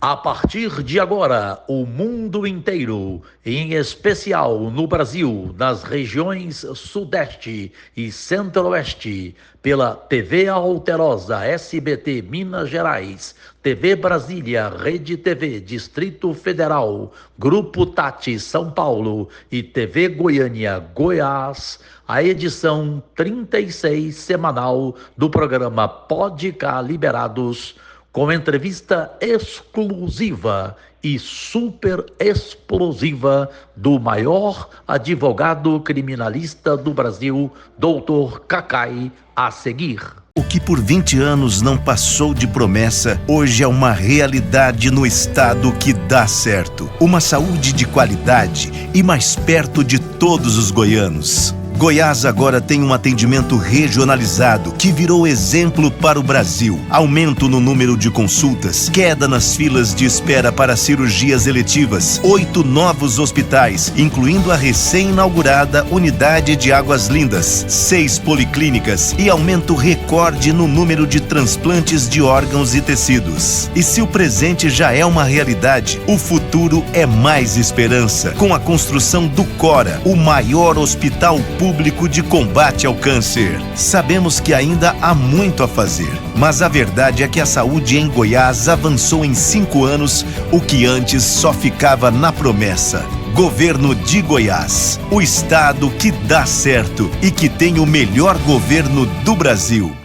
A partir de agora, o mundo inteiro, em especial no Brasil, nas regiões Sudeste e Centro-Oeste, pela TV Alterosa, SBT Minas Gerais, TV Brasília, Rede TV, Distrito Federal, Grupo Tati São Paulo e TV Goiânia, Goiás, a edição 36 semanal do programa Pode Cá Liberados, com entrevista exclusiva e super explosiva do maior advogado criminalista do Brasil, Dr. Cacai, a seguir. O que por 20 anos não passou de promessa, hoje é uma realidade no estado que dá certo. Uma saúde de qualidade e mais perto de todos os goianos. Goiás agora tem um atendimento regionalizado que virou exemplo para o Brasil. Aumento no número de consultas, queda nas filas de espera para cirurgias eletivas, 8 novos hospitais, incluindo a recém-inaugurada Unidade de Águas Lindas, 6 policlínicas e aumento recorde no número de transplantes de órgãos e tecidos. E se o presente já é uma realidade, o futuro é mais esperança, com a construção do Cora, o maior hospital público de combate ao câncer. Sabemos que ainda há muito a fazer, mas a verdade é que a saúde em Goiás avançou em 5 anos, o que antes só ficava na promessa. Governo de Goiás, o estado que dá certo e que tem o melhor governo do Brasil.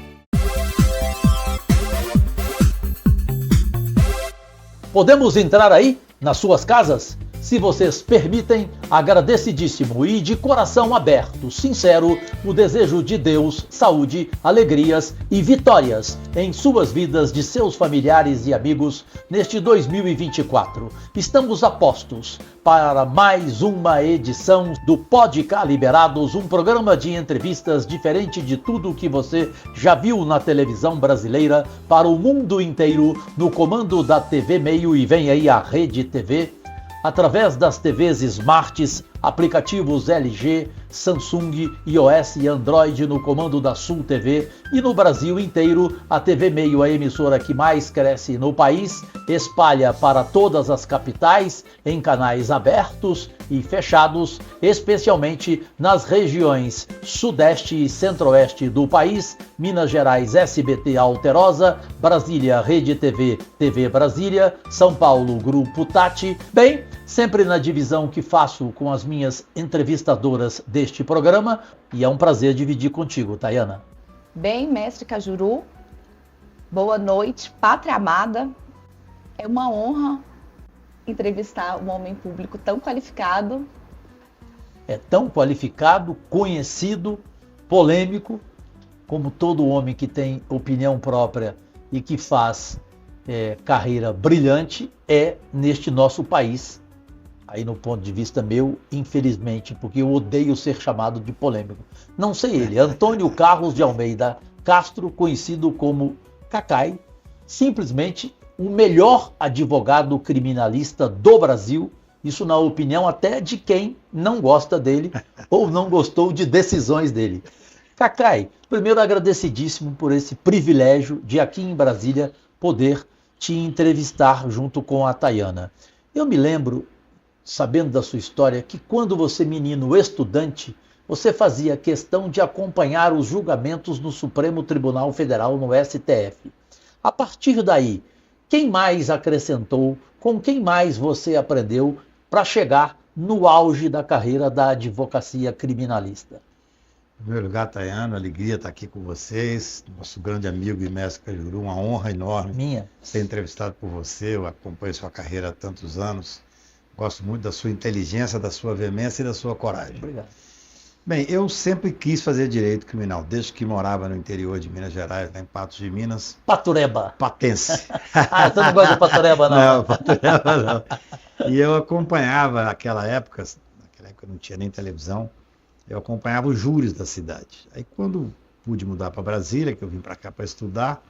Podemos entrar aí, nas suas casas? Se vocês permitem, agradecidíssimo e de coração aberto, sincero, o desejo de Deus, saúde, alegrias e vitórias em suas vidas, de seus familiares e amigos neste 2024. Estamos a postos para mais uma edição do Pode Cá Liberados, um programa de entrevistas diferente de tudo o que você já viu na televisão brasileira, para o mundo inteiro, no comando da TV Meio, e vem aí a Rede TV, através das TVs Smarts, aplicativos LG, Samsung, iOS e Android no comando da Sul TV, e no Brasil inteiro a TV Meio, a emissora que mais cresce no país, espalha para todas as capitais em canais abertos e fechados, especialmente nas regiões Sudeste e Centro-Oeste do país, Minas Gerais, SBT Alterosa, Brasília, Rede TV, TV Brasília, São Paulo, Grupo Tati. Bem, sempre na divisão que faço com as minhas entrevistadoras deste programa, e é um prazer dividir contigo, Tayana. Bem, mestre Cajuru, boa noite, pátria amada. É uma honra entrevistar um homem público tão qualificado. É tão qualificado, conhecido, polêmico, como todo homem que tem opinião própria e que faz carreira brilhante neste nosso país. Aí no ponto de vista meu, infelizmente, porque eu odeio ser chamado de polêmico. Não sei ele, Antônio Carlos de Almeida Castro, conhecido como Cacai, simplesmente o melhor advogado criminalista do Brasil, isso na opinião até de quem não gosta dele ou não gostou de decisões dele. Cacai, primeiro agradecidíssimo por esse privilégio de aqui em Brasília poder te entrevistar junto com a Tayana. Eu me lembro, sabendo da sua história, que quando você menino estudante, você fazia questão de acompanhar os julgamentos no Supremo Tribunal Federal, no STF. A partir daí, quem mais acrescentou, com quem mais você aprendeu para chegar no auge da carreira da advocacia criminalista? Em primeiro lugar, Tayana, alegria estar aqui com vocês, nosso grande amigo e mestre Cajuru, uma honra enorme Minha. Ser entrevistado por você. Eu acompanho sua carreira há tantos anos, gosto muito da sua inteligência, da sua veemência e da sua coragem. Obrigado. Bem, eu sempre quis fazer direito criminal, desde que morava no interior de Minas Gerais, lá em Patos de Minas. Patureba. Patense. Você não gosta de Patureba, não? Não, Patureba não. E eu acompanhava naquela época não tinha nem televisão, eu acompanhava os júris da cidade. Aí quando pude mudar para Brasília, que eu vim para cá para estudar,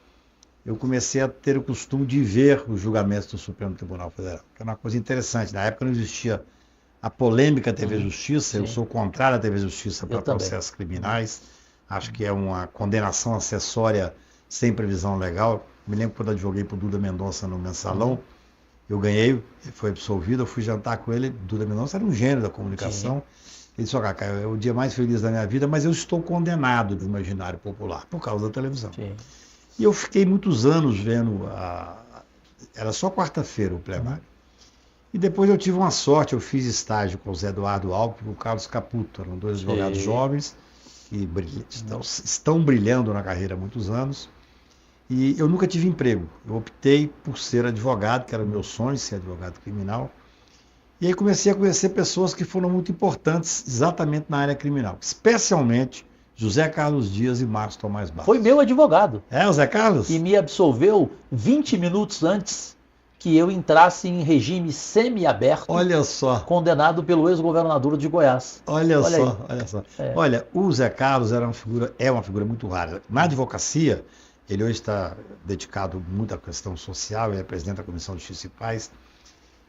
eu comecei a ter o costume de ver os julgamentos do Supremo Tribunal Federal, que é uma coisa interessante. Na época não existia a polêmica TV Justiça, eu sou contrário à TV Justiça para processos criminais, acho que é uma condenação acessória sem previsão legal. Me lembro quando advoguei para o Duda Mendonça no Mensalão, Eu ganhei, ele foi absolvido, eu fui jantar com ele, Duda Mendonça era um gênio da comunicação. Ele disse, ó, Cacá, é o dia mais feliz da minha vida, mas eu estou condenado do imaginário popular, por causa da televisão. Sim. E eu fiquei muitos anos vendo, era só quarta-feira o plenário. E depois eu tive uma sorte, eu fiz estágio com o Zé Eduardo Alves e o Carlos Caputo, eram dois advogados jovens que estão brilhando na carreira há muitos anos. E eu nunca tive emprego. Eu optei por ser advogado, que era o meu sonho, ser advogado criminal. E aí comecei a conhecer pessoas que foram muito importantes exatamente na área criminal, especialmente José Carlos Dias e Marcos Tomás Bastos. Foi meu advogado. É, o Zé Carlos? E me absolveu 20 minutos antes que eu entrasse em regime semiaberto. Olha só. Condenado pelo ex-governador de Goiás. Olha só, aí. olha só. Olha, o Zé Carlos é uma figura muito rara. Na advocacia, ele hoje está dedicado muito à questão social, ele é presidente da Comissão de Justiça e Paz.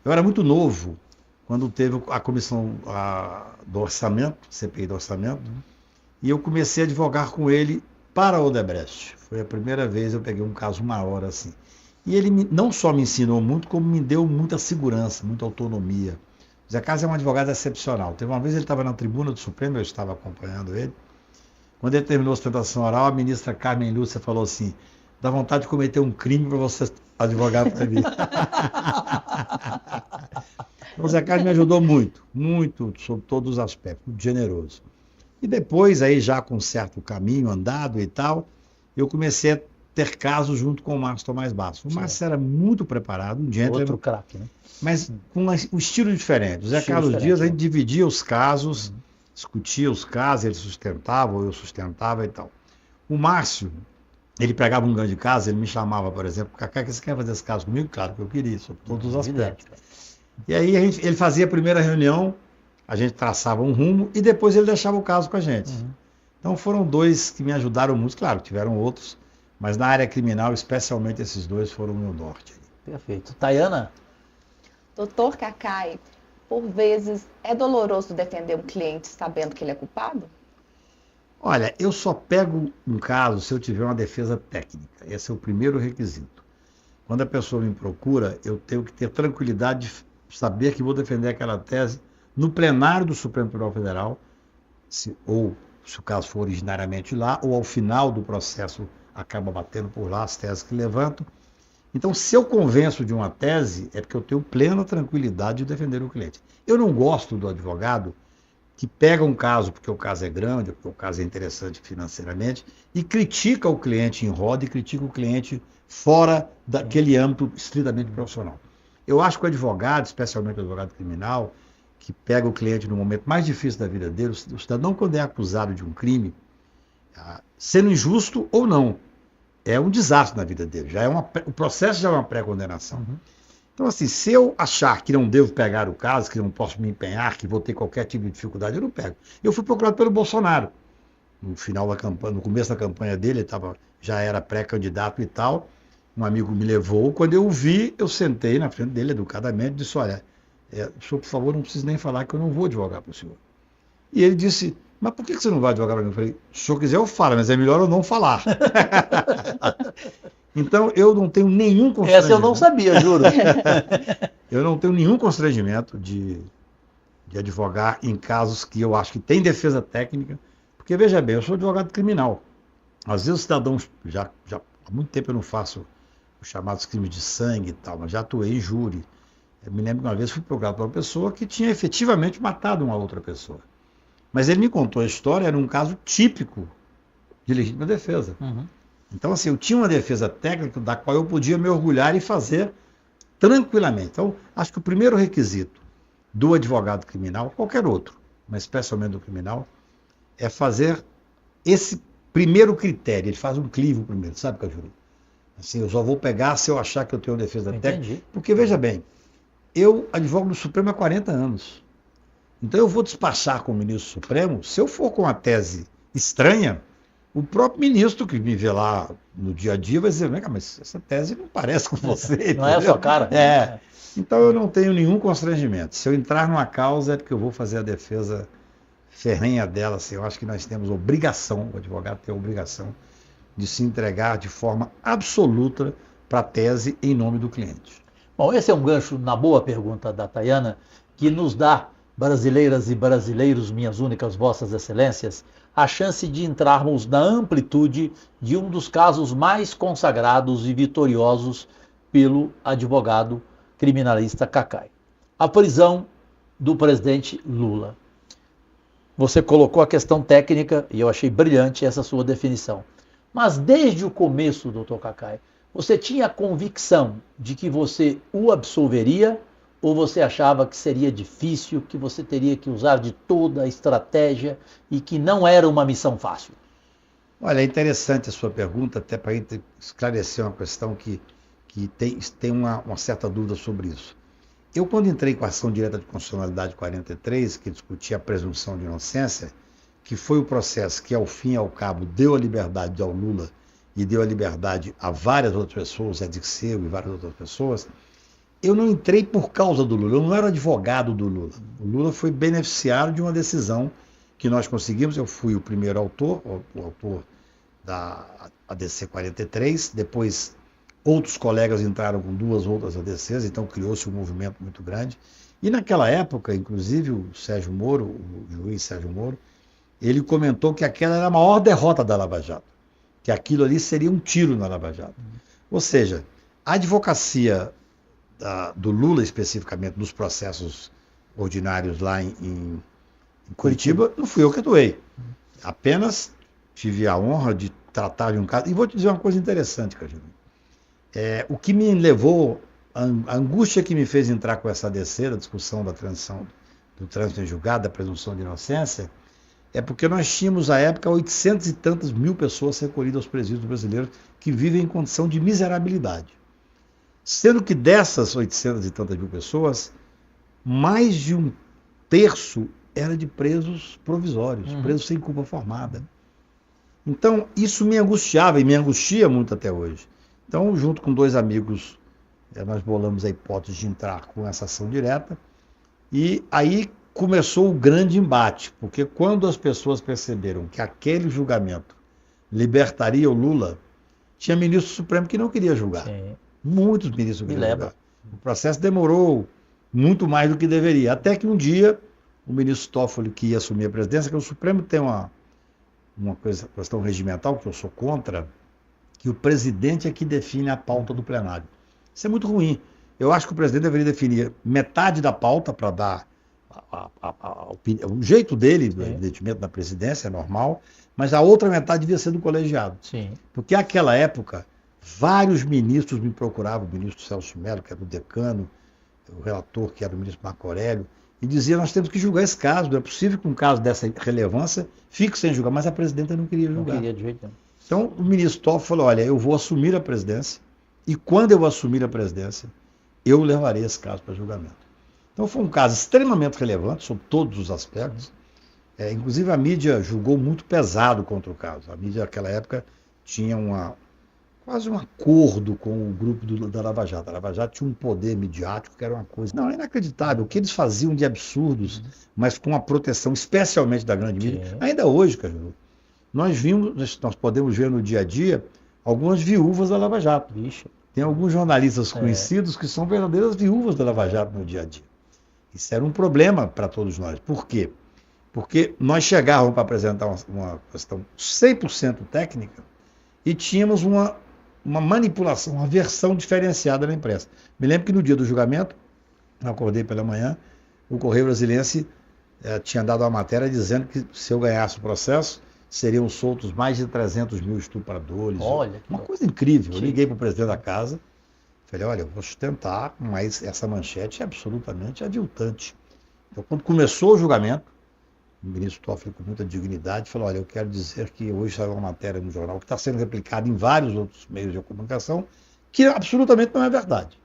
Eu era muito novo quando teve a comissão do orçamento, CPI do orçamento, e eu comecei a advogar com ele para a Odebrecht. Foi a primeira vez que eu peguei um caso maior assim. E ele não só me ensinou muito, como me deu muita segurança, muita autonomia. O Zé Carlos é um advogado excepcional. Teve uma vez ele estava na tribuna do Supremo, eu estava acompanhando ele. Quando ele terminou a sustentação oral, a ministra Carmen Lúcia falou assim, dá vontade de cometer um crime para você advogar para mim. O Zé Carlos me ajudou muito, muito, sobre todos os aspectos, muito generoso. E depois, aí já com um certo caminho andado e tal, eu comecei a ter casos junto com o Marcos Tomás Bastos. O Marcos era muito preparado, um gentleman, outro craque, né? Mas com um estilo diferente. O Zé Carlos Dias, a gente dividia os casos, discutia os casos, ele sustentava, ou eu sustentava e tal. O Márcio, ele pegava um grande caso, ele me chamava, por exemplo, Cacá, que você quer fazer esse caso comigo? Claro que eu queria, sobre todos os aspectos. E aí ele fazia a primeira reunião, a gente traçava um rumo e depois ele deixava o caso com a gente. Então foram dois que me ajudaram muito, claro, tiveram outros, mas na área criminal, especialmente esses dois foram o meu norte. Perfeito. Tayana? Doutor Cacai, por vezes é doloroso defender um cliente sabendo que ele é culpado? Olha, eu só pego um caso se eu tiver uma defesa técnica. Esse é o primeiro requisito. Quando a pessoa me procura, eu tenho que ter tranquilidade de saber que vou defender aquela tese no plenário do Supremo Tribunal Federal, se o caso for originariamente lá, ou ao final do processo acaba batendo por lá as teses que levanto. Então, se eu convenço de uma tese, é porque eu tenho plena tranquilidade de defender o cliente. Eu não gosto do advogado que pega um caso porque o caso é grande, porque o caso é interessante financeiramente, e critica o cliente em roda e critica o cliente fora daquele âmbito estritamente profissional. Eu acho que o advogado, especialmente o advogado criminal, que pega o cliente no momento mais difícil da vida dele, o cidadão, quando é acusado de um crime, sendo injusto ou não, é um desastre na vida dele. O processo já é uma pré-condenação. Então, assim, se eu achar que não devo pegar o caso, que não posso me empenhar, que vou ter qualquer tipo de dificuldade, eu não pego. Eu fui procurado pelo Bolsonaro. No final da campanha, no começo da campanha dele, ele já era pré-candidato e tal. Um amigo me levou. Quando eu o vi, eu sentei na frente dele educadamente e disse, olha, senhor, por favor, não precisa nem falar que eu não vou advogar para o senhor. E ele disse, mas por que você não vai advogar para mim? Eu falei, se o senhor quiser eu falo, mas é melhor eu não falar. Então, eu não tenho nenhum constrangimento. Essa eu não sabia, juro. Eu não tenho nenhum constrangimento de advogar em casos que eu acho que tem defesa técnica, porque, veja bem, eu sou advogado criminal. Às vezes os cidadãos, já há muito tempo eu não faço os chamados crimes de sangue e tal, mas já atuei em júri. Eu me lembro que uma vez fui procurado por uma pessoa que tinha efetivamente matado uma outra pessoa. Mas ele me contou a história, era um caso típico de legítima defesa. Então, assim, eu tinha uma defesa técnica da qual eu podia me orgulhar e fazer tranquilamente. Então, acho que o primeiro requisito do advogado criminal, qualquer outro, mas especialmente do criminal, é fazer esse primeiro critério. Ele faz um crivo primeiro, sabe, Cajuru? Assim, eu só vou pegar se eu achar que eu tenho defesa técnica. Porque, veja bem, eu advogo no Supremo há 40 anos. Então, eu vou despachar com o ministro Supremo, se eu for com uma tese estranha, o próprio ministro que me vê lá no dia a dia vai dizer, mas essa tese não parece com você. Não é a sua cara. Então eu não tenho nenhum constrangimento. Se eu entrar numa causa é porque eu vou fazer a defesa ferrenha dela. Assim, eu acho que nós temos obrigação, o advogado tem a obrigação de se entregar de forma absoluta para a tese em nome do cliente. Bom, esse é um gancho na boa pergunta da Tayana, que nos dá, brasileiras e brasileiros, minhas únicas vossas excelências, a chance de entrarmos na amplitude de um dos casos mais consagrados e vitoriosos pelo advogado criminalista Cacai. A prisão do presidente Lula. Você colocou a questão técnica e eu achei brilhante essa sua definição. Mas desde o começo, doutor Cacai, você tinha a convicção de que você o absolveria ou você achava que seria difícil, que você teria que usar de toda a estratégia e que não era uma missão fácil? Olha, é interessante a sua pergunta, até para a gente esclarecer uma questão que tem uma certa dúvida sobre isso. Eu, quando entrei com a ação direta de constitucionalidade 43, que discutia a presunção de inocência, que foi o processo que, ao fim e ao cabo, deu a liberdade ao Lula e deu a liberdade a várias outras pessoas, a Dirceu e várias outras pessoas, eu não entrei por causa do Lula, eu não era advogado do Lula. O Lula foi beneficiário de uma decisão que nós conseguimos, eu fui o primeiro autor, o autor da ADC 43, depois outros colegas entraram com 2 outras ADCs, então criou-se um movimento muito grande. E naquela época, inclusive, o Sérgio Moro, o juiz Sérgio Moro, ele comentou que aquela era a maior derrota da Lava Jato, que aquilo ali seria um tiro na Lava Jato. Ou seja, a advocacia do Lula, especificamente, dos processos ordinários lá em Curitiba, não fui eu que atuei. Apenas tive a honra de tratar de um caso. E vou te dizer uma coisa interessante, Cajuru. O que me levou, a angústia que me fez entrar com essa ADC, da discussão da transição do trânsito em julgado, da presunção de inocência, é porque nós tínhamos, à época, 800 e tantas mil pessoas recolhidas aos presídios brasileiros que vivem em condição de miserabilidade. Sendo que dessas 800 e tantas mil pessoas, mais de 1/3 era de presos provisórios, presos sem culpa formada. Então, isso me angustiava e me angustia muito até hoje. Então, junto com 2 amigos, nós bolamos a hipótese de entrar com essa ação direta e aí começou o grande embate, porque quando as pessoas perceberam que aquele julgamento libertaria o Lula, tinha ministro do Supremo que não queria julgar. Sim. Muitos ministros queriam julgar. O processo demorou muito mais do que deveria. Até que um dia, o ministro Toffoli, que ia assumir a presidência, que o Supremo tem uma questão regimental, que eu sou contra, que o presidente é que define a pauta do plenário. Isso é muito ruim. Eu acho que o presidente deveria definir metade da pauta para dar o jeito dele, do evidentemente, na presidência, é normal, mas a outra metade devia ser do colegiado. Sim. Porque naquela época, vários ministros me procuravam, o ministro Celso Mello, que era o decano, o relator, que era o ministro Marco Aurélio, e dizia, nós temos que julgar esse caso, não é possível que um caso dessa relevância fique sem julgar, mas a presidenta não queria julgar. Não queria de jeito nenhum. Então, o ministro Toffoli falou, olha, eu vou assumir a presidência, e quando eu assumir a presidência, eu levarei esse caso para julgamento. Então, foi um caso extremamente relevante, sob todos os aspectos. Inclusive, a mídia julgou muito pesado contra o caso. A mídia, naquela época, tinha quase um acordo com o grupo da Lava Jato. A Lava Jato tinha um poder midiático que era uma coisa inacreditável. O que eles faziam de absurdos, mas com a proteção, especialmente da grande mídia. Ainda hoje, Cajuru, nós podemos ver no dia a dia algumas viúvas da Lava Jato. Vixe. Tem alguns jornalistas conhecidos que são verdadeiras viúvas da Lava Jato no dia a dia. Isso era um problema para todos nós. Por quê? Porque nós chegávamos para apresentar uma questão 100% técnica e tínhamos uma manipulação, uma versão diferenciada na imprensa. Me lembro que no dia do julgamento, eu acordei pela manhã, o Correio Brasiliense tinha dado uma matéria dizendo que se eu ganhasse o processo, seriam soltos mais de 300 mil estupradores. Olha, uma coisa incrível. Eu liguei para o presidente da casa, falei, olha, eu vou sustentar, mas essa manchete é absolutamente aviltante. Então, quando começou o julgamento, o ministro Toffoli, com muita dignidade, falou, olha, eu quero dizer que hoje saiu uma matéria no jornal que está sendo replicada em vários outros meios de comunicação, que absolutamente não é verdade.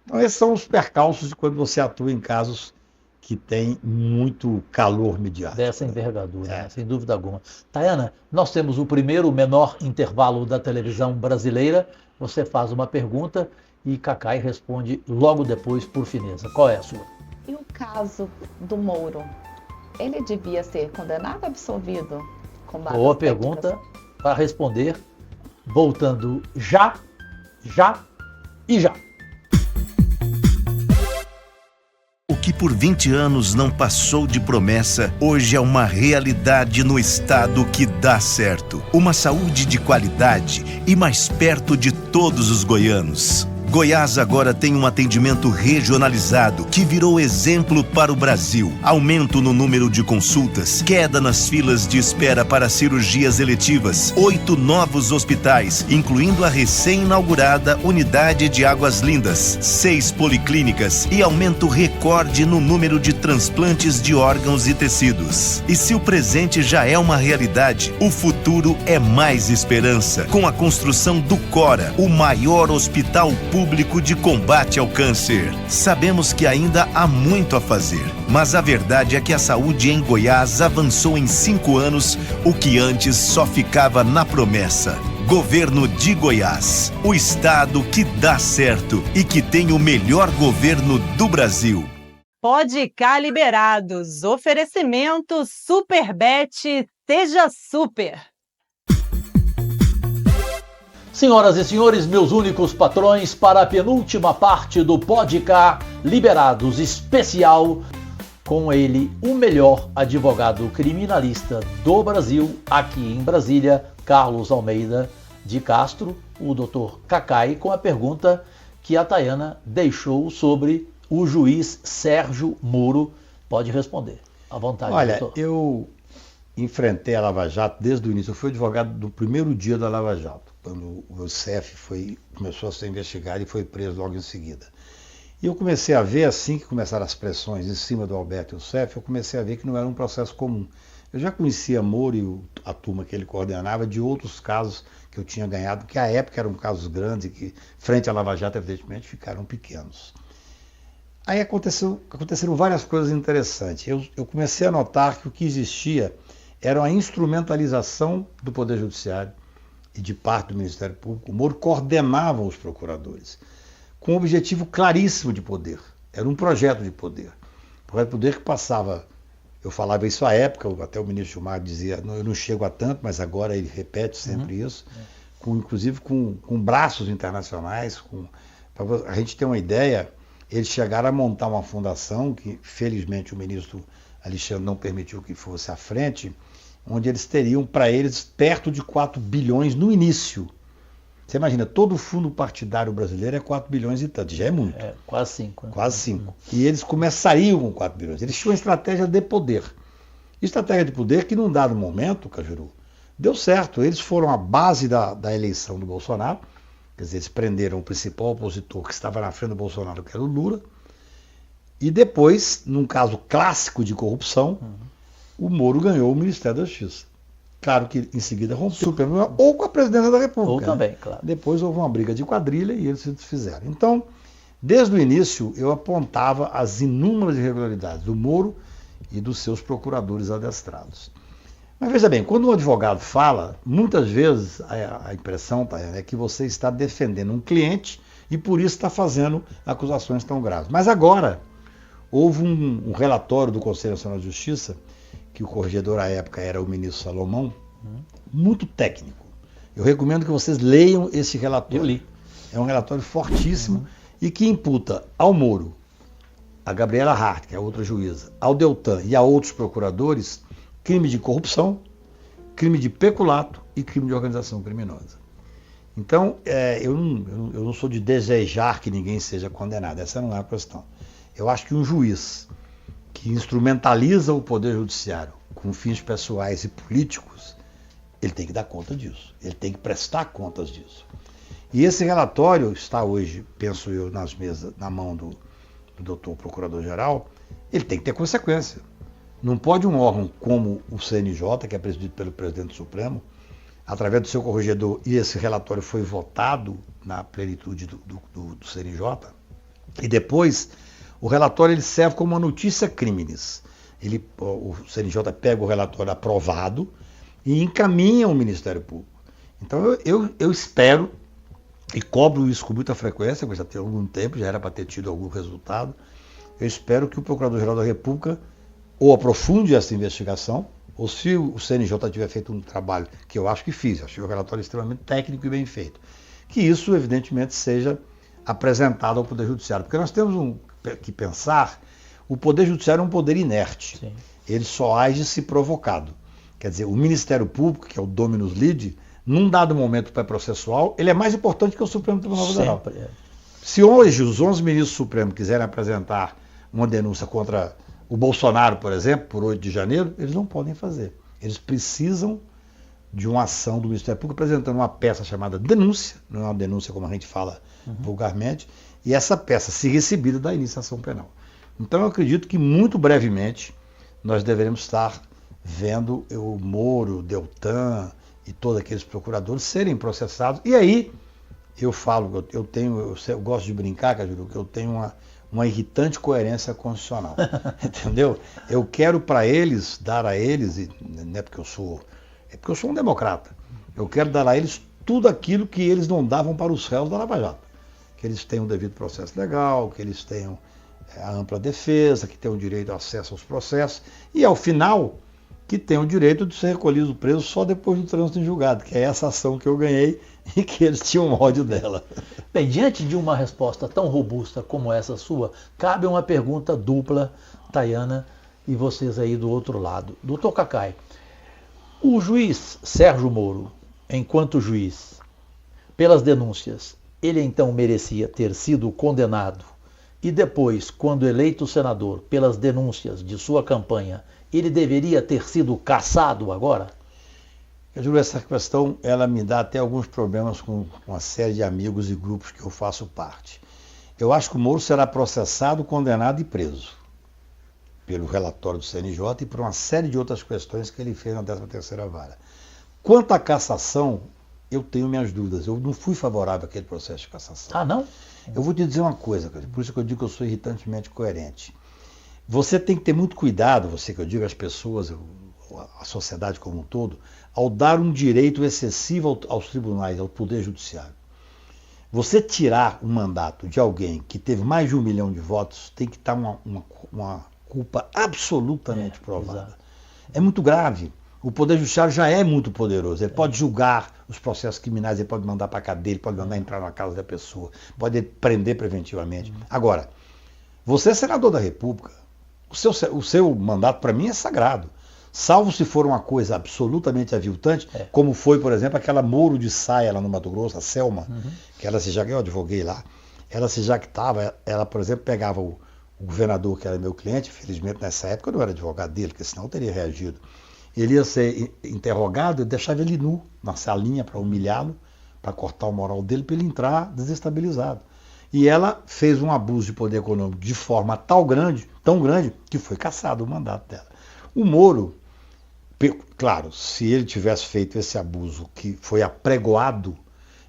Então, esses são os percalços de quando você atua em casos que tem muito calor midiático. Dessa envergadura, né? Sem dúvida alguma. Tayana, nós temos o primeiro menor intervalo da televisão brasileira. Você faz uma pergunta e Cacai responde logo depois por fineza. Qual é a sua? E o caso do Moro? Ele devia ser condenado ou absolvido? Com base Boa técnicas? pergunta para responder, voltando já e já. que por 20 anos não passou de promessa, hoje é uma realidade no estado que dá certo. Uma saúde de qualidade e mais perto de todos os goianos. Goiás agora tem um atendimento regionalizado que virou exemplo para o Brasil. Aumento no número de consultas, queda nas filas de espera para cirurgias eletivas, 8 novos hospitais, incluindo a recém-inaugurada Unidade de Águas Lindas, 6 policlínicas e aumento recorde no número de transplantes de órgãos e tecidos. E se o presente já é uma realidade, o futuro é mais esperança, com a construção do Cora, o maior hospital público de combate ao câncer. Sabemos que ainda há muito a fazer, mas a verdade é que a saúde em Goiás avançou em 5 anos, o que antes só ficava na promessa. Governo de Goiás, o estado que dá certo e que tem o melhor governo do Brasil. Pode-Cá liberados. Oferecimento Superbet. Seja super. Senhoras e senhores, meus únicos patrões, para a penúltima parte do Pode-Cá Liberados especial, com ele, o melhor advogado criminalista do Brasil, aqui em Brasília, Carlos Almeida de Castro, o Dr. Cacai, com a pergunta que a Tayana deixou sobre o juiz Sérgio Moro. Pode responder, à vontade. Olha, doutor. eu enfrentei a Lava Jato desde o início. Eu fui advogado do primeiro dia da Lava Jato, quando o CEF começou a ser investigado e foi preso logo em seguida. E eu comecei a ver, assim que começaram as pressões em cima do Alberto e o CEF, eu comecei a ver que não era um processo comum. Eu já conhecia Moro e a turma que ele coordenava de outros casos que eu tinha ganhado, que à época eram casos grandes e que, frente à Lava Jato, evidentemente, ficaram pequenos. Aí aconteceram várias coisas interessantes. Eu comecei a notar que o que existia era a instrumentalização do Poder Judiciário e de parte do Ministério Público. O Moro coordenava os procuradores com um objetivo claríssimo de poder. Era um projeto de poder. Um projeto de poder que passava, eu falava isso à época, até o ministro Gilmar dizia, eu não chego a tanto, mas agora ele repete sempre isso, inclusive com braços internacionais. Para a gente ter uma ideia, eles chegaram a montar uma fundação, que felizmente o ministro Alexandre não permitiu que fosse à frente, onde eles teriam para eles perto de 4 bilhões no início. Você imagina, todo o fundo partidário brasileiro é 4 bilhões e tanto, já é muito. É, quase 5. Né? Quase 5. E eles começariam com 4 bilhões. Eles tinham uma estratégia de poder. Estratégia de poder que, num dado momento, Cajuru, deu certo. Eles foram a base da eleição do Bolsonaro. Quer dizer, eles prenderam o principal opositor que estava na frente do Bolsonaro, que era o Lula. E depois, num caso clássico de corrupção, o Moro ganhou o Ministério da Justiça. Claro que em seguida rompeu o Supremo Tribunal ou com a presidência da República. Ou também, claro. Depois houve uma briga de quadrilha e eles se desfizeram. Então, desde o início, eu apontava as inúmeras irregularidades do Moro e dos seus procuradores adestrados. Mas veja bem, quando um advogado fala, muitas vezes a impressão, Tayana, é que você está defendendo um cliente e por isso está fazendo acusações tão graves. Mas agora, houve um relatório do Conselho Nacional de Justiça, que o corregedor à época era o ministro Salomão, muito técnico. Eu recomendo que vocês leiam esse relatório. Eu li. É um relatório fortíssimo e que imputa ao Moro, a Gabriela Hart, que é outra juíza, ao Deltan e a outros procuradores, crime de corrupção, crime de peculato e crime de organização criminosa. Então, eu não sou de desejar que ninguém seja condenado, essa não é a questão. Eu acho que um juiz que instrumentaliza o Poder Judiciário com fins pessoais e políticos, ele tem que dar conta disso, ele tem que prestar contas disso. E esse relatório está hoje, penso eu, nas mesas, na mão do doutor Procurador-Geral, ele tem que ter consequência. Não pode um órgão como o CNJ, que é presidido pelo Presidente do Supremo, através do seu corregedor, e esse relatório foi votado na plenitude do CNJ, e depois o relatório ele serve como uma notícia criminis. O CNJ pega o relatório aprovado e encaminha ao Ministério Público. Então eu espero, e cobro isso com muita frequência, porque já tem algum tempo, já era para ter tido algum resultado, eu espero que o Procurador-Geral da República ou aprofunde essa investigação, ou se o CNJ tiver feito um trabalho, que eu acho que fiz, acho que o relatório é extremamente técnico e bem feito, que isso evidentemente seja apresentado ao Poder Judiciário, porque nós temos que pensar O Poder Judiciário é um poder inerte. Sim. Ele só age se provocado. Quer dizer, o Ministério Público, que é o dominus lide, num dado momento pré-processual, ele é mais importante que o Supremo Tribunal Federal. Sempre. É. Se hoje os 11 ministros do Supremo quiserem apresentar uma denúncia contra o Bolsonaro, por exemplo, por 8 de janeiro, eles não podem fazer. Eles precisam de uma ação do Ministério Público apresentando uma peça chamada denúncia, não é uma denúncia como a gente fala vulgarmente, e essa peça, se recebida, dá início à ação penal. Então eu acredito que muito brevemente nós deveremos estar vendo o Moro, o Deltan e todos aqueles procuradores serem processados. E aí eu falo, eu gosto de brincar, Cajuru, que eu tenho uma irritante coerência constitucional. Entendeu? Eu quero para eles, dar a eles, e não é porque eu sou um democrata, eu quero dar a eles tudo aquilo que eles não davam para os réus da Lava Jato. Que eles tenham o devido processo legal, que eles tenham a ampla defesa, que tenham o direito ao acesso aos processos, e ao final, que tenham o direito de ser recolhido preso só depois do trânsito em julgado, que é essa ação que eu ganhei e que eles tinham ódio dela. Bem, diante de uma resposta tão robusta como essa sua, cabe uma pergunta dupla, Tayana, e vocês aí do outro lado. Doutor Cacai, o juiz Sérgio Moro, enquanto juiz, pelas denúncias, ele então merecia ter sido condenado e depois, quando eleito senador, pelas denúncias de sua campanha, ele deveria ter sido cassado agora? Eu digo, essa questão, ela me dá até alguns problemas com uma série de amigos e grupos que eu faço parte. Eu acho que o Moro será processado, condenado e preso pelo relatório do CNJ e por uma série de outras questões que ele fez na 13ª Vara. Quanto à cassação, eu tenho minhas dúvidas. Eu não fui favorável àquele processo de cassação. Ah, não? Eu vou te dizer uma coisa, por isso que eu digo que eu sou irritantemente coerente. Você tem que ter muito cuidado, você que eu digo, as pessoas, a sociedade como um todo, ao dar um direito excessivo aos tribunais, ao Poder Judiciário. Você tirar um mandato de alguém que teve mais de 1 milhão de votos, tem que estar uma culpa absolutamente provada. Exato. É muito grave. O Poder Judiciário já é muito poderoso. Ele pode julgar os processos criminais, ele pode mandar para a cadeia, ele pode mandar entrar na casa da pessoa, pode prender preventivamente. Agora, você é senador da República, o seu mandato, para mim, é sagrado. Salvo se for uma coisa absolutamente aviltante, como foi, por exemplo, aquela Moro de Saia lá no Mato Grosso, a Selma, que ela se já, eu advoguei lá, ela se jactava, ela, por exemplo, pegava o governador, que era meu cliente, felizmente nessa época eu não era advogado dele, porque senão eu teria reagido. Ele ia ser interrogado e deixava ele nu na salinha para humilhá-lo, para cortar o moral dele, para ele entrar desestabilizado. E ela fez um abuso de poder econômico de forma tão grande, que foi cassado o mandato dela. O Moro, claro, se ele tivesse feito esse abuso que foi apregoado,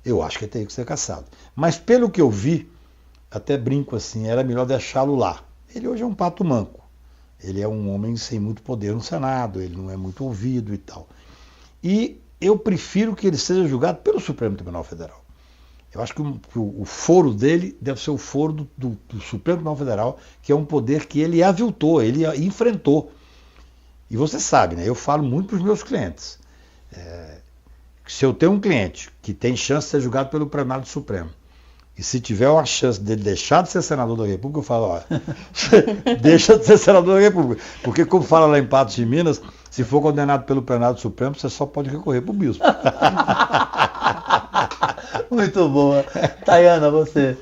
eu acho que ele teria que ser cassado. Mas pelo que eu vi, até brinco assim, era melhor deixá-lo lá. Ele hoje é um pato manco. Ele é um homem sem muito poder no Senado, ele não é muito ouvido e tal. E eu prefiro que ele seja julgado pelo Supremo Tribunal Federal. Eu acho que o foro dele deve ser o foro do Supremo Tribunal Federal, que é um poder que ele aviltou, ele enfrentou. E você sabe, né? Eu falo muito para os meus clientes. Se eu tenho um cliente que tem chance de ser julgado pelo plenário do Supremo, e se tiver uma chance dele deixar de ser senador da República, eu falo, olha, deixa de ser senador da República. Porque, como fala lá em Patos de Minas, se for condenado pelo plenário do Supremo, você só pode recorrer para o bispo. Muito boa. Tayana, você.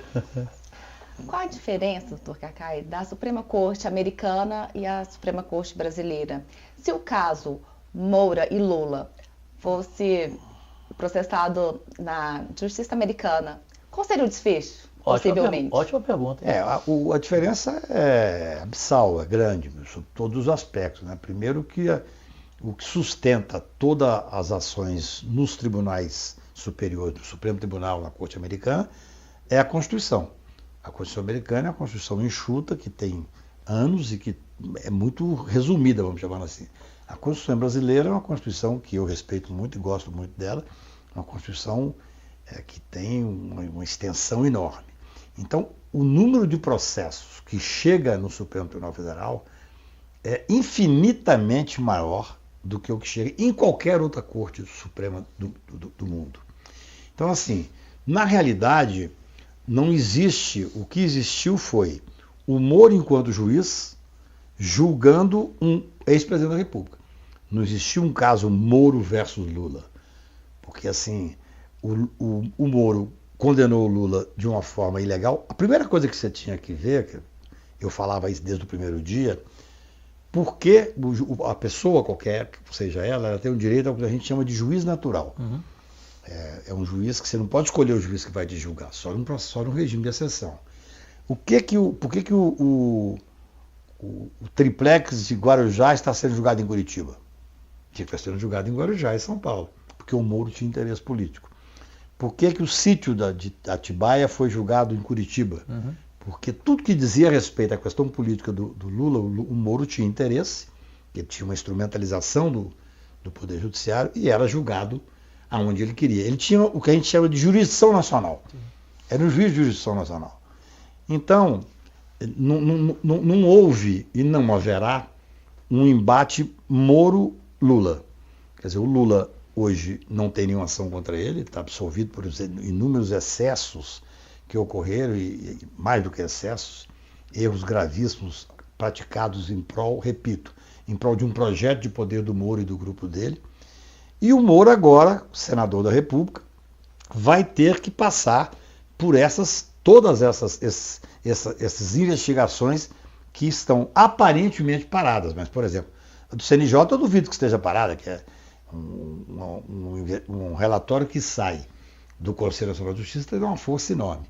Qual a diferença, doutor Cacai, da Suprema Corte americana e a Suprema Corte brasileira? Se o caso Moura e Lula fosse processado na Justiça Americana, qual seria o desfecho, possivelmente? Ótima pergunta. A diferença é abissal, é grande, sobre todos os aspectos. Né? Primeiro que o que sustenta todas as ações nos tribunais superiores, do Supremo Tribunal, na Corte Americana, é a Constituição. A Constituição Americana é uma Constituição enxuta, que tem anos e que é muito resumida, vamos chamar assim. A Constituição brasileira é uma Constituição que eu respeito muito e gosto muito dela, uma Constituição que tem uma extensão enorme. Então, o número de processos que chega no Supremo Tribunal Federal é infinitamente maior do que o que chega em qualquer outra corte suprema do mundo. Então, assim, na realidade, não existe, o que existiu foi o Moro enquanto juiz, julgando um ex-presidente da República. Não existia um caso Moro versus Lula. Porque, assim, o Moro condenou o Lula de uma forma ilegal. A primeira coisa que você tinha que ver, que eu falava isso desde o primeiro dia, porque a pessoa qualquer, seja ela tem o direito ao que a gente chama de juiz natural. É um juiz que você não pode escolher o juiz que vai te julgar, só no regime de exceção. Por que o triplex de Guarujá está sendo julgado em Curitiba? Tinha que estar sendo julgado em Guarujá, em São Paulo, porque o Moro tinha interesse político. Por que o sítio de Atibaia foi julgado em Curitiba? Porque tudo que dizia respeito à questão política do Lula, o Moro tinha interesse, ele tinha uma instrumentalização do Poder Judiciário e era julgado aonde ele queria. Ele tinha o que a gente chama de jurisdição nacional. Era um juiz de jurisdição nacional. Então, não houve e não haverá um embate Moro-Lula. Quer dizer, o Lula hoje não tem nenhuma ação contra ele, está absolvido por inúmeros excessos que ocorreram, e mais do que excessos, erros gravíssimos praticados em prol, repito, em prol de um projeto de poder do Moro e do grupo dele. E o Moro agora, senador da República, vai ter que passar por todas essas investigações que estão aparentemente paradas. Mas, por exemplo, a do CNJ eu duvido que esteja parada, que é um relatório que sai do Conselho Nacional de Justiça tem uma força enorme.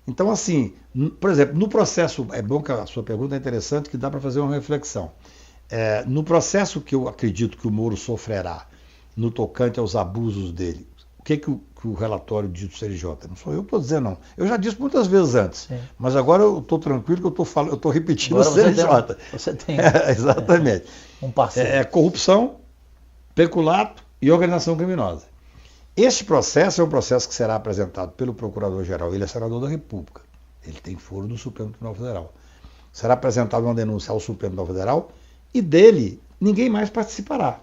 Então, assim, por exemplo, no processo, é bom que a sua pergunta é interessante, que dá para fazer uma reflexão. No processo que eu acredito que o Moro sofrerá no tocante aos abusos dele, o que o relatório diz do CNJ? Não sou eu que estou dizendo, não. Eu já disse muitas vezes antes, sim, mas agora eu estou tranquilo que eu estou repetindo agora o CNJ. Você tem exatamente. Um parceiro. Corrupção, peculato e organização criminosa. Este processo é um processo que será apresentado pelo Procurador-Geral. Ele é senador da República. Ele tem foro do Supremo Tribunal Federal. Será apresentada uma denúncia ao Supremo Tribunal Federal e dele ninguém mais participará.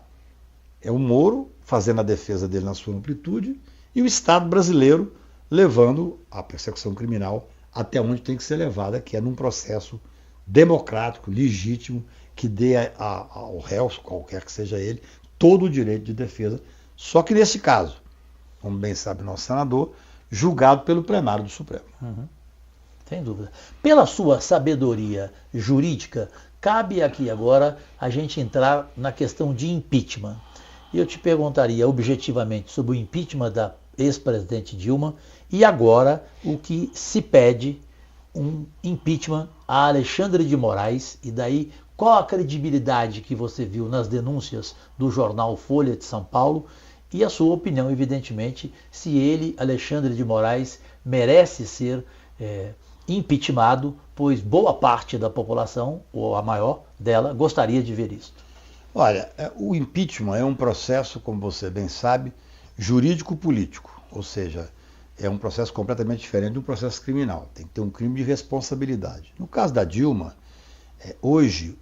É o Moro fazendo a defesa dele na sua amplitude e o Estado brasileiro levando a persecução criminal até onde tem que ser levada, que é num processo democrático, legítimo, que dê ao réu, qualquer que seja ele, todo o direito de defesa. Só que nesse caso, como bem sabe nosso senador, julgado pelo plenário do Supremo. Sem dúvida. Pela sua sabedoria jurídica, cabe aqui agora a gente entrar na questão de impeachment. E eu te perguntaria objetivamente sobre o impeachment da ex-presidente Dilma e agora o que se pede um impeachment a Alexandre de Moraes, e daí qual a credibilidade que você viu nas denúncias do jornal Folha de São Paulo e a sua opinião, evidentemente, se ele, Alexandre de Moraes, merece ser impeachmentado, pois boa parte da população, ou a maior dela, gostaria de ver isso. Olha, o impeachment é um processo, como você bem sabe, jurídico-político, ou seja, é um processo completamente diferente de um processo criminal. Tem que ter um crime de responsabilidade. No caso da Dilma, hoje,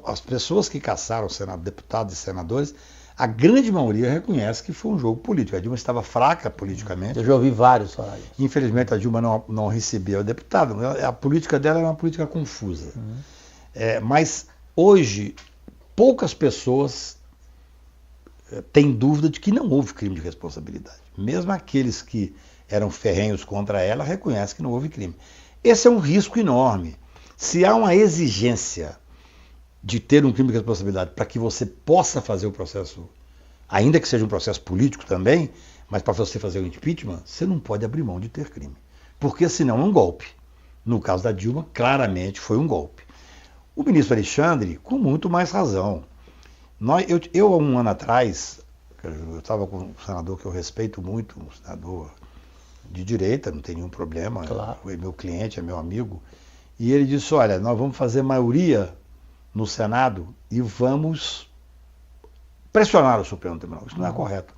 as pessoas que caçaram deputados e senadores, a grande maioria reconhece que foi um jogo político. A Dilma estava fraca politicamente. Eu já ouvi vários falar isso. Infelizmente, a Dilma não recebia o deputado. A política dela era uma política confusa. Mas hoje, poucas pessoas têm dúvida de que não houve crime de responsabilidade. Mesmo aqueles que eram ferrenhos contra ela reconhecem que não houve crime. Esse é um risco enorme. Se há uma exigência de ter um crime de responsabilidade para que você possa fazer o processo, ainda que seja um processo político também, mas para você fazer o impeachment, você não pode abrir mão de ter crime. Porque senão é um golpe. No caso da Dilma, claramente foi um golpe. O ministro Alexandre, com muito mais razão. Eu há um ano atrás, eu estava com um senador que eu respeito muito, um senador de direita, não tem nenhum problema, claro, é meu cliente, é meu amigo, e ele disse, olha, nós vamos fazer maioria no Senado e vamos pressionar o Supremo Tribunal. Isso não é correto.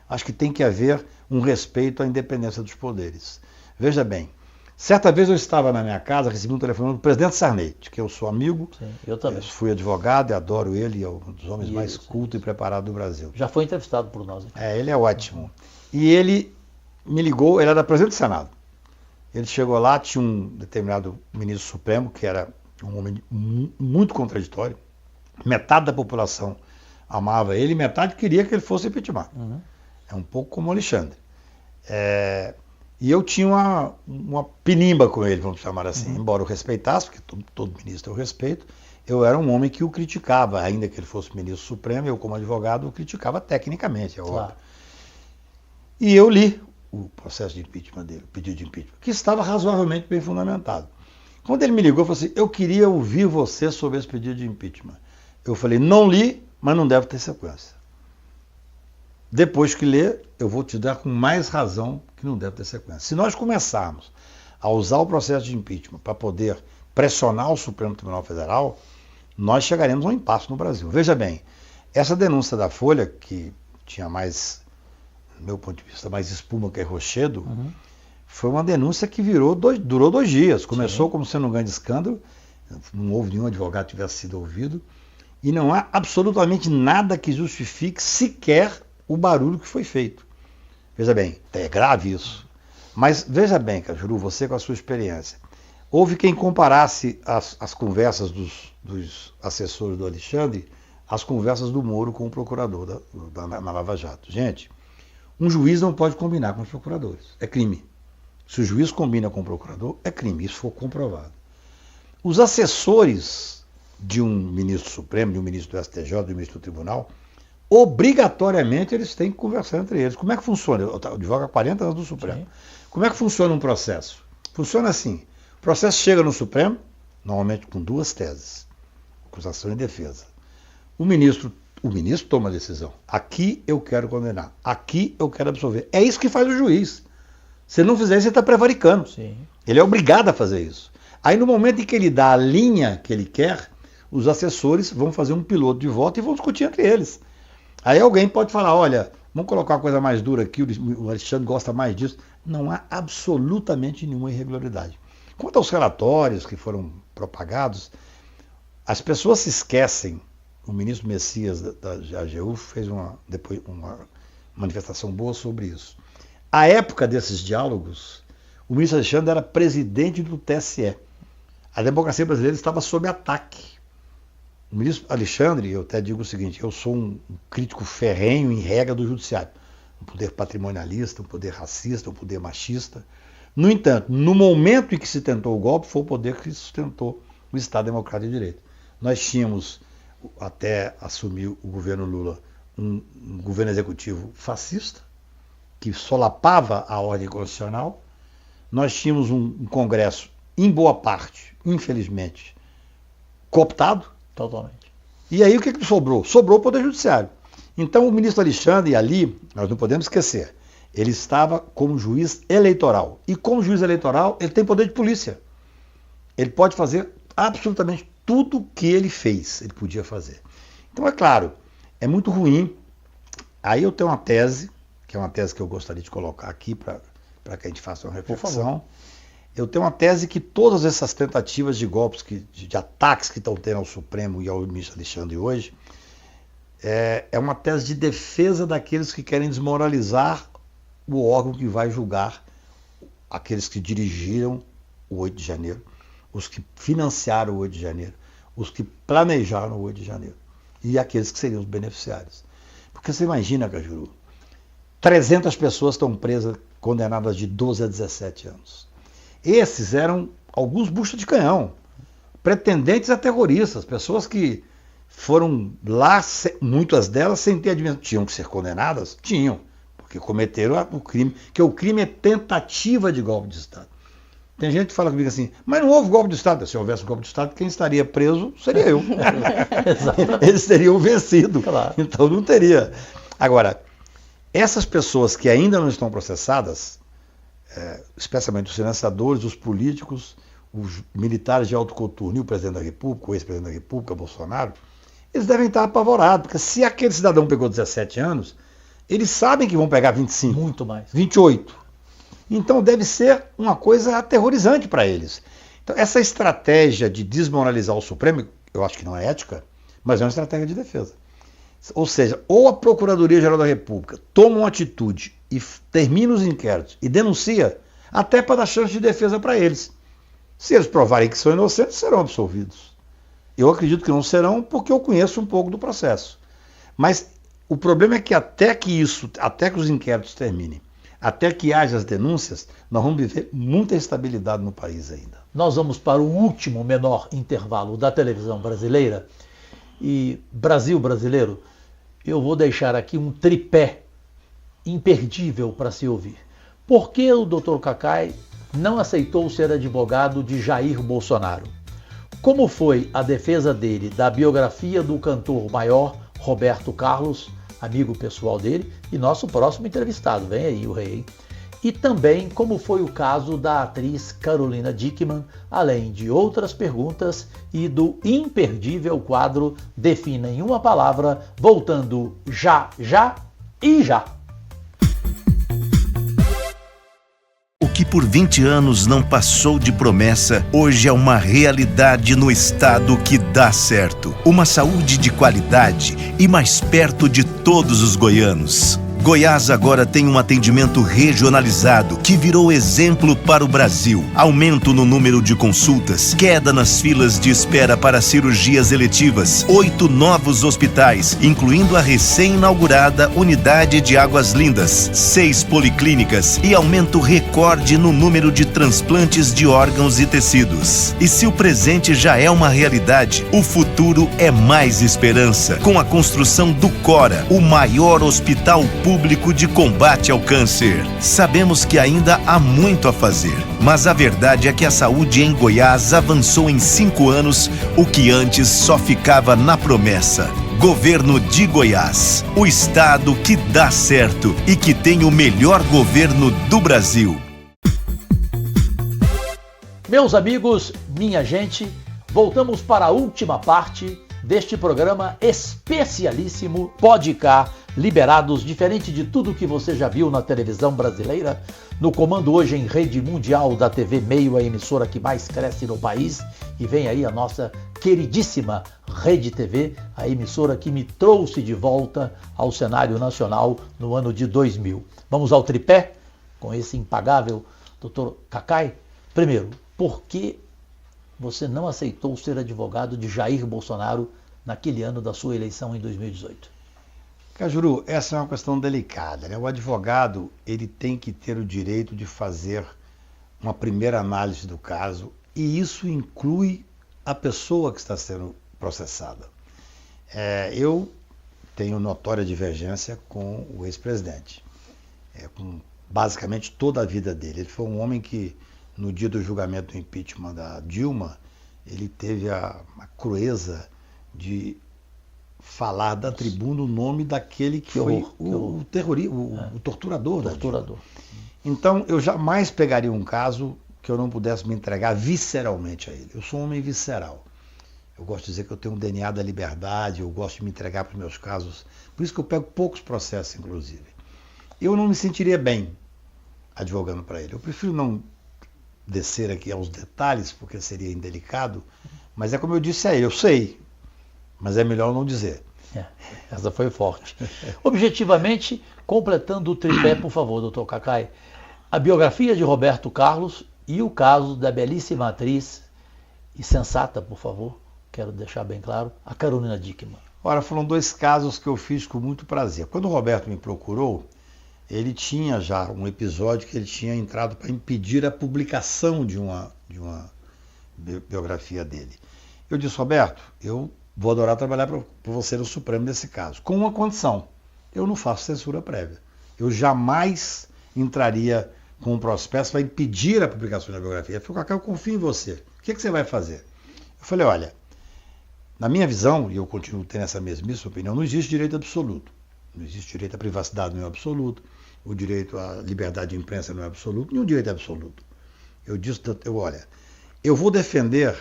Acho que tem que haver um respeito à independência dos poderes. Veja bem, certa vez eu estava na minha casa, recebi um telefonema do presidente Sarney, de que eu sou amigo. Sim, eu também. Fui advogado e adoro ele, é um dos homens mais cultos e preparados do Brasil. Já foi entrevistado por nós. Ele é ótimo. E ele me ligou, ele era presidente do Senado. Ele chegou lá, tinha um determinado ministro supremo, que era um homem muito contraditório. Metade da população amava ele e metade queria que ele fosse impeachment. É um pouco como o Alexandre. E eu tinha uma pinimba com ele, vamos chamar assim. Embora eu respeitasse, porque todo ministro eu respeito, eu era um homem que o criticava, ainda que ele fosse ministro supremo, eu como advogado o criticava tecnicamente, é óbvio. E eu li o processo de impeachment dele, o pedido de impeachment, que estava razoavelmente bem fundamentado. Quando ele me ligou, eu falei assim, eu queria ouvir você sobre esse pedido de impeachment. Eu falei, não li, mas não deve ter sequência. Depois que ler, eu vou te dar com mais razão que não deve ter sequência. Se nós começarmos a usar o processo de impeachment para poder pressionar o Supremo Tribunal Federal, nós chegaremos a um impasse no Brasil. Veja bem, essa denúncia da Folha, que tinha mais, do meu ponto de vista, mais espuma que rochedo, foi uma denúncia que durou 2 dias. Começou como sendo um grande escândalo, não houve nenhum advogado que tivesse sido ouvido, e não há absolutamente nada que justifique sequer o barulho que foi feito. Veja bem, é grave isso. Mas veja bem, Cajuru, você com a sua experiência, houve quem comparasse as conversas dos assessores do Alexandre às conversas do Moro com o procurador na Lava Jato. Gente, um juiz não pode combinar com os procuradores. É crime. Se o juiz combina com o procurador, é crime. Isso foi comprovado. Os assessores de um ministro supremo, de um ministro do STJ, de um ministro do tribunal, obrigatoriamente eles têm que conversar entre eles. Como é que funciona? Eu advogo há 40 anos do Supremo. Como é que funciona um processo? Funciona assim. O processo chega no Supremo, normalmente com 2 teses, acusação e defesa. O ministro toma a decisão. Aqui eu quero condenar, aqui eu quero absolver. É isso que faz o juiz. Se ele não fizer isso, ele está prevaricando. Ele é obrigado a fazer isso. Aí no momento em que ele dá a linha que ele quer, os assessores vão fazer um piloto de voto e vão discutir entre eles. Aí alguém pode falar, olha, vamos colocar uma coisa mais dura aqui, o Alexandre gosta mais disso. Não há absolutamente nenhuma irregularidade. Quanto aos relatórios que foram propagados, as pessoas se esquecem. O ministro Messias da AGU fez depois uma manifestação boa sobre isso. À época desses diálogos, o ministro Alexandre era presidente do TSE. A democracia brasileira estava sob ataque. O ministro Alexandre, eu até digo o seguinte, eu sou um crítico ferrenho em regra do judiciário. Um poder patrimonialista, um poder racista, um poder machista. No entanto, no momento em que se tentou o golpe, foi o poder que sustentou o Estado Democrático de Direito. Nós tínhamos, até assumir o governo Lula, um governo executivo fascista, que solapava a ordem constitucional. Nós tínhamos um Congresso, em boa parte, infelizmente, cooptado. Totalmente. E aí o que sobrou? Sobrou o Poder Judiciário. Então o ministro Alexandre ali, nós não podemos esquecer, ele estava como juiz eleitoral. E como juiz eleitoral, ele tem poder de polícia. Ele pode fazer absolutamente tudo o que ele fez, ele podia fazer. Então é claro, é muito ruim. Aí eu tenho uma tese, que é uma tese que eu gostaria de colocar aqui para que a gente faça uma reflexão. Eu tenho uma tese que todas essas tentativas de golpes, de ataques que estão tendo ao Supremo e ao ministro Alexandre hoje, é uma tese de defesa daqueles que querem desmoralizar o órgão que vai julgar aqueles que dirigiram o 8 de janeiro, os que financiaram o 8 de janeiro, os que planejaram o 8 de janeiro e aqueles que seriam os beneficiários. Porque você imagina, Cajuru, 300 pessoas estão presas, condenadas de 12 a 17 anos. Esses eram alguns buchas de canhão, pretendentes a terroristas, pessoas que foram lá, muitas delas sem ter admissão. Tinham que ser condenadas? Tinham, porque cometeram o crime, que o crime é tentativa de golpe de Estado. Tem gente que fala comigo assim, mas não houve golpe de Estado. Se houvesse um golpe de Estado, quem estaria preso seria eu. Eles teriam vencido, claro. Então não teria. Agora, essas pessoas que ainda não estão processadas, especialmente os financiadores, os políticos, os militares de alto coturno e o presidente da República, o ex-presidente da República, Bolsonaro, eles devem estar apavorados, porque se aquele cidadão pegou 17 anos, eles sabem que vão pegar 25. Muito mais. 28. Então deve ser uma coisa aterrorizante para eles. Então essa estratégia de desmoralizar o Supremo, eu acho que não é ética, mas é uma estratégia de defesa. Ou seja, ou a Procuradoria-Geral da República toma uma atitude e termina os inquéritos e denuncia, até para dar chance de defesa para eles. Se eles provarem que são inocentes, serão absolvidos. Eu acredito que não serão, porque eu conheço um pouco do processo. Mas o problema é que até que os inquéritos terminem, até que haja as denúncias, nós vamos viver muita instabilidade no país ainda. Nós vamos para o último menor intervalo da televisão brasileira. E Brasil brasileiro, eu vou deixar aqui um tripé imperdível para se ouvir. Por que o Dr. Cacai não aceitou ser advogado de Jair Bolsonaro? Como foi a defesa dele da biografia do cantor maior Roberto Carlos, amigo pessoal dele, e nosso próximo entrevistado, vem aí o rei, hein? E também como foi o caso da atriz Carolina Dickmann, além de outras perguntas e do imperdível quadro Defina em uma Palavra, voltando já e já. O que por 20 anos não passou de promessa, hoje é uma realidade no estado que dá certo. Uma saúde de qualidade e mais perto de todos os goianos. Goiás agora tem um atendimento regionalizado que virou exemplo para o Brasil. Aumento no número de consultas, queda nas filas de espera para cirurgias eletivas, 8 novos hospitais, incluindo a recém-inaugurada Unidade de Águas Lindas, 6 policlínicas e aumento recorde no número de transplantes de órgãos e tecidos. E se o presente já é uma realidade, o futuro é mais esperança, com a construção do Cora, o maior hospital público de combate ao câncer. Sabemos que ainda há muito a fazer, mas a verdade é que a saúde em Goiás avançou em 5 anos, o que antes só ficava na promessa. Governo de Goiás, o estado que dá certo e que tem o melhor governo do Brasil. Meus amigos, minha gente, voltamos para a última parte deste programa especialíssimo Pode Cá Liberados, diferente de tudo que você já viu na televisão brasileira, no comando hoje em rede mundial da TV Meio, a emissora que mais cresce no país, e vem aí a nossa queridíssima Rede TV, a emissora que me trouxe de volta ao cenário nacional no ano de 2000. Vamos ao tripé com esse impagável Dr. Cacai. Primeiro, por que você não aceitou ser advogado de Jair Bolsonaro naquele ano da sua eleição em 2018? Cajuru, essa é uma questão delicada, né? O advogado, ele tem que ter o direito de fazer uma primeira análise do caso, e isso inclui a pessoa que está sendo processada. Eu tenho notória divergência com o ex-presidente, com basicamente toda a vida dele. Ele foi um homem que, no dia do julgamento do impeachment da Dilma, ele teve a crueza de falar da tribuna o nome daquele que foi o terrorista, o torturador. Então, eu jamais pegaria um caso que eu não pudesse me entregar visceralmente a ele. Eu sou um homem visceral. Eu gosto de dizer que eu tenho um DNA da liberdade, eu gosto de me entregar para os meus casos. Por isso que eu pego poucos processos, inclusive. Eu não me sentiria bem advogando para ele. Eu prefiro não descer aqui aos detalhes, porque seria indelicado, mas é como eu disse a ele, eu sei, mas é melhor não dizer. Essa foi forte. Objetivamente, completando o tripé, por favor, doutor Cacai, a biografia de Roberto Carlos e o caso da belíssima atriz e sensata, por favor, quero deixar bem claro, a Carolina Dickmann. Ora, foram 2 casos que eu fiz com muito prazer. Quando o Roberto me procurou, ele tinha já um episódio que ele tinha entrado para impedir a publicação de uma biografia dele. Eu disse, Roberto, eu vou adorar trabalhar por você no Supremo nesse caso, com uma condição, eu não faço censura prévia. Eu jamais entraria com um processo para impedir a publicação da biografia. Ele falou, Cacá, eu confio em você. O que você vai fazer? Eu falei, olha, na minha visão, e eu continuo tendo essa mesmíssima opinião, não existe direito absoluto. Não existe direito à privacidade, não é absoluto. O direito à liberdade de imprensa não é absoluto. Nenhum direito é absoluto. Eu disse, olha, eu vou defender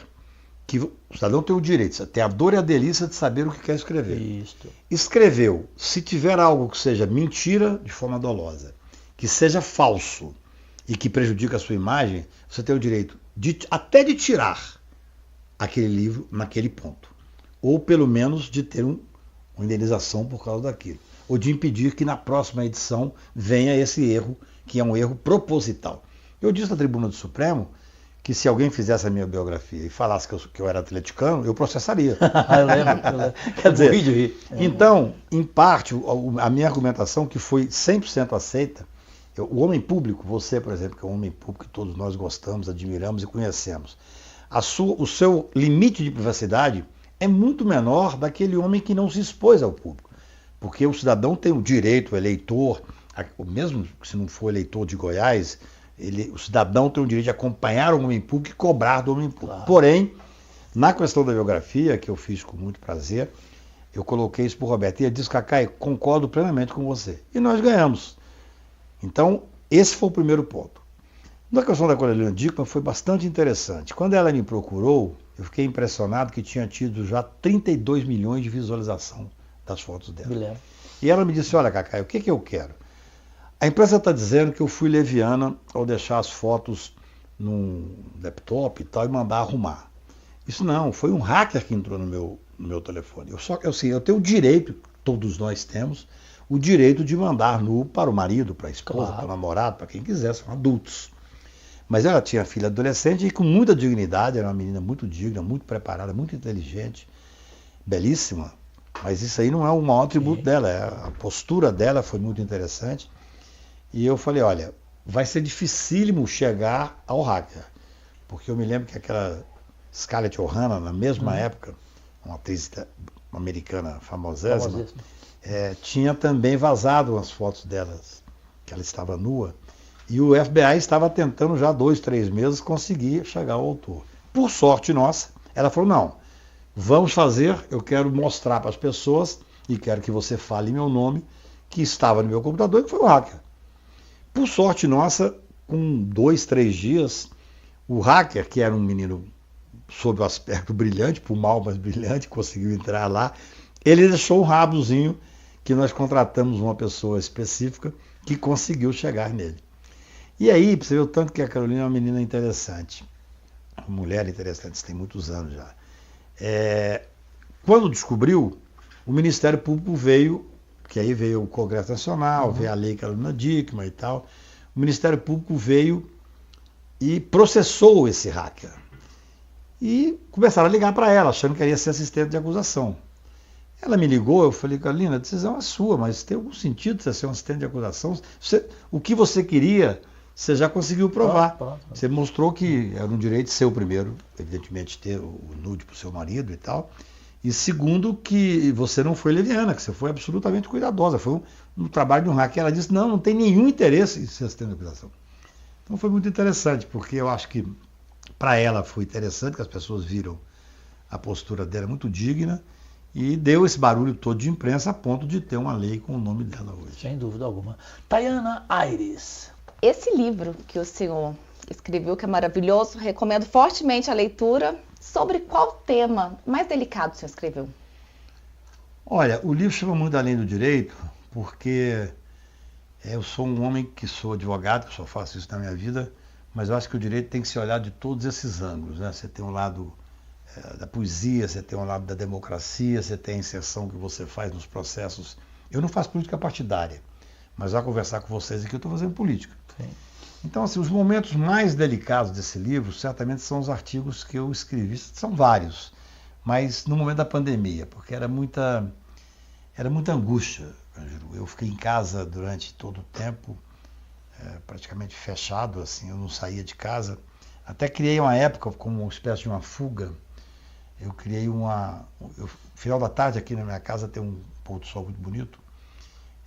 que o cidadão tem o direito, tem a dor e a delícia de saber o que quer escrever. Isso. Escreveu, se tiver algo que seja mentira de forma dolosa, que seja falso e que prejudique a sua imagem, você tem o direito até de tirar aquele livro naquele ponto. Ou pelo menos de ter uma indenização por causa daquilo. Ou de impedir que na próxima edição venha esse erro, que é um erro proposital. Eu disse na tribuna do Supremo que se alguém fizesse a minha biografia e falasse que eu era atleticano, eu processaria. Eu lembro. Quer dizer, vídeo aí. Então, em parte, a minha argumentação, que foi 100% aceita, o homem público, você, por exemplo, que é um homem público que todos nós gostamos, admiramos e conhecemos, o seu limite de privacidade é muito menor daquele homem que não se expôs ao público. Porque o cidadão tem o direito, o eleitor, mesmo se não for eleitor de Goiás, o cidadão tem o direito de acompanhar o homem público e cobrar do homem público. Claro. Porém, na questão da biografia, que eu fiz com muito prazer, eu coloquei isso para o Roberto. E ele disse, Cacai, concordo plenamente com você. E nós ganhamos. Então, esse foi o primeiro ponto. Na questão da Carolina Dickmann foi bastante interessante. Quando ela me procurou, eu fiquei impressionado que tinha tido já 32 milhões de visualização das fotos dela. E ela me disse, olha, Cacai, o que eu quero? A imprensa está dizendo que eu fui leviana ao deixar as fotos num laptop e tal e mandar arrumar. Isso não, foi um hacker que entrou no meu telefone. Eu tenho o direito, todos nós temos, o direito de mandar nu para o marido, para a esposa, claro, para o namorado, para quem quiser, são adultos. Mas ela tinha filha adolescente e com muita dignidade, era uma menina muito digna, muito preparada, muito inteligente, belíssima. Mas isso aí não é o maior atributo dela, a postura dela foi muito interessante. E eu falei, olha, vai ser dificílimo chegar ao hacker. Porque eu me lembro que aquela Scarlett O'Hara, na mesma época, uma atriz americana famosíssima, tinha também vazado umas fotos delas, que ela estava nua. E o FBI estava tentando já 2, 3 meses conseguir chegar ao autor. Por sorte nossa, ela falou, não, vamos fazer, eu quero mostrar para as pessoas, e quero que você fale meu nome, que estava no meu computador e que foi o hacker. Por sorte nossa, com 2, 3 dias, o hacker, que era um menino sob o aspecto brilhante, por mal, mas brilhante, conseguiu entrar lá, ele deixou um rabozinho que nós contratamos uma pessoa específica que conseguiu chegar nele. E aí, você vê o tanto que a Carolina é uma menina interessante, uma mulher interessante, tem muitos anos já. Quando descobriu, o Ministério Público veio, que aí veio o Congresso Nacional, veio a lei Carolina Dickmann e tal, o Ministério Público veio e processou esse hacker. E começaram a ligar para ela, achando que ela ia ser assistente de acusação. Ela me ligou, eu falei, Carolina, a decisão é sua, mas tem algum sentido você ser um assistente de acusação? O que você queria, você já conseguiu provar. Você mostrou que era um direito seu, primeiro, evidentemente, ter o nude para o seu marido e tal. E segundo, que você não foi leviana, que você foi absolutamente cuidadosa. Foi um trabalho de um hacker. Ela disse, não tem nenhum interesse em ser assistente de acusação. Então foi muito interessante, porque eu acho que para ela foi interessante, que as pessoas viram a postura dela muito digna, e deu esse barulho todo de imprensa a ponto de ter uma lei com o nome dela hoje. Sem dúvida alguma. Tayana Aires. Esse livro que o senhor escreveu, que é maravilhoso, recomendo fortemente a leitura. Sobre qual tema mais delicado o senhor escreveu? Olha, o livro chama muito Além do Direito, porque eu sou um homem que sou advogado, que só faço isso na minha vida, mas eu acho que o direito tem que ser olhado de todos esses ângulos, né? Você tem um lado da poesia, você tem um lado da democracia, você tem a inserção que você faz nos processos. Eu não faço política partidária, mas ao conversar com vocês aqui eu estou fazendo política. Sim. Então, assim, os momentos mais delicados desse livro, certamente são os artigos que eu escrevi, são vários, mas no momento da pandemia, porque era muita angústia. Eu fiquei em casa durante todo o tempo, praticamente fechado, assim, eu não saía de casa. Até criei uma época, como uma espécie de uma fuga, eu criei final da tarde aqui na minha casa tem um pôr do sol muito bonito,